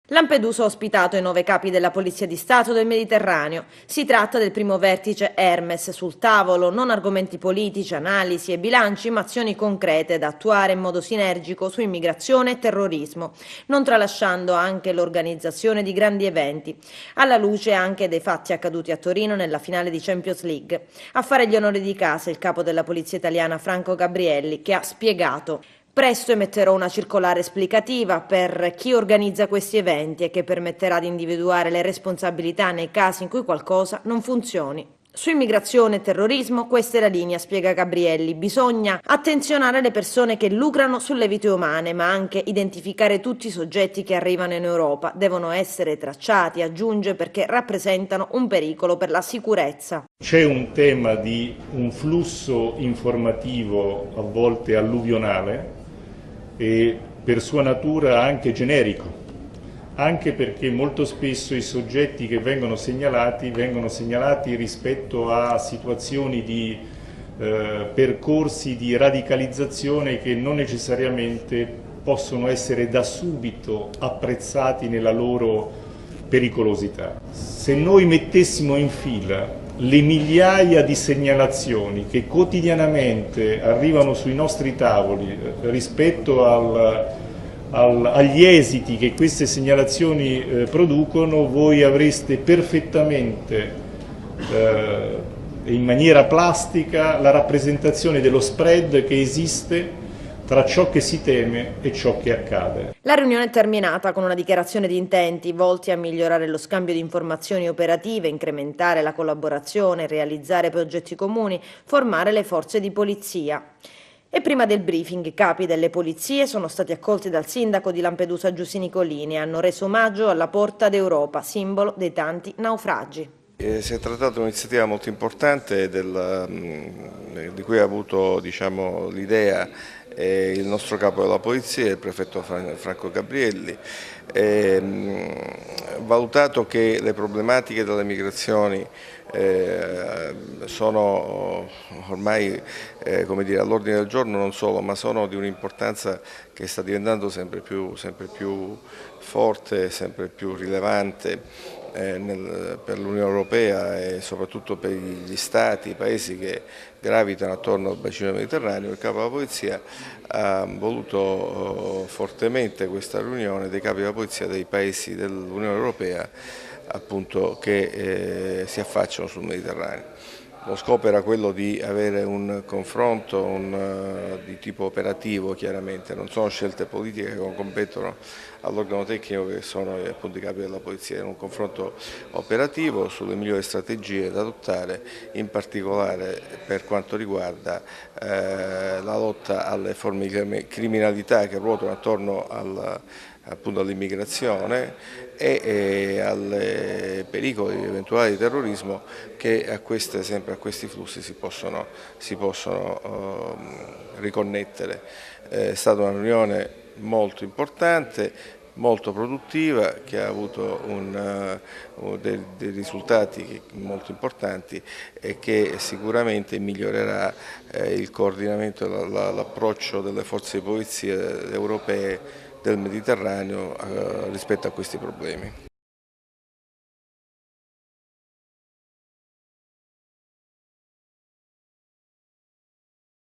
Lampedusa ha ospitato i 9 capi della Polizia di Stato del Mediterraneo. Si tratta del primo vertice Hermes. Sul tavolo non argomenti politici, analisi e bilanci, ma azioni concrete da attuare in modo sinergico su immigrazione e terrorismo, non tralasciando anche l'organizzazione di grandi eventi, alla luce anche dei fatti accaduti a Torino nella finale di Champions League. A fare gli onori di casa il capo della Polizia italiana Franco Gabrielli, che ha spiegato: presto emetterò una circolare esplicativa per chi organizza questi eventi e che permetterà di individuare le responsabilità nei casi in cui qualcosa non funzioni. Su immigrazione e terrorismo questa è la linea, spiega Gabrielli. Bisogna attenzionare le persone che lucrano sulle vite umane, ma anche identificare tutti i soggetti che arrivano in Europa. Devono essere tracciati, aggiunge, perché rappresentano un pericolo per la sicurezza. C'è un tema di un flusso informativo a volte alluvionale e per sua natura anche generico, anche perché molto spesso i soggetti che vengono segnalati rispetto a situazioni di percorsi di radicalizzazione che non necessariamente possono essere da subito apprezzati nella loro pericolosità. Se noi mettessimo in fila le migliaia di segnalazioni che quotidianamente arrivano sui nostri tavoli rispetto agli esiti che queste segnalazioni producono, voi avreste perfettamente in maniera plastica la rappresentazione dello spread che esiste tra ciò che si teme e ciò che accade. La riunione è terminata con una dichiarazione di intenti volti a migliorare lo scambio di informazioni operative, incrementare la collaborazione, realizzare progetti comuni, formare le forze di polizia. E prima del briefing i capi delle polizie sono stati accolti dal sindaco di Lampedusa Giussi Nicolini e hanno reso omaggio alla Porta d'Europa, simbolo dei tanti naufragi. Si è trattato di un'iniziativa molto importante di cui ha avuto l'idea il nostro capo della polizia, il prefetto Franco Gabrielli, valutato che le problematiche delle migrazioni sono ormai all'ordine del giorno, non solo, ma sono di un'importanza che sta diventando sempre più forte, sempre più rilevante per l'Unione Europea e soprattutto per gli Stati, i paesi che gravitano attorno al bacino mediterraneo. Il capo della polizia ha voluto fortemente questa riunione dei capi della polizia dei paesi dell'Unione Europea, appunto, che si affacciano sul Mediterraneo. Lo scopo era quello di avere un confronto di tipo operativo, chiaramente, non sono scelte politiche che competono all'organo tecnico che sono appunto i capi della polizia, era un confronto operativo sulle migliori strategie da adottare, in particolare per quanto riguarda la lotta alle forme di criminalità che ruotano attorno all'immigrazione e ai pericoli eventuali di terrorismo che sempre a questi flussi si possono riconnettere. È stata una riunione molto importante, molto produttiva, che ha avuto dei risultati molto importanti e che sicuramente migliorerà il coordinamento e l'approccio delle forze di polizia europee del Mediterraneo rispetto a questi problemi.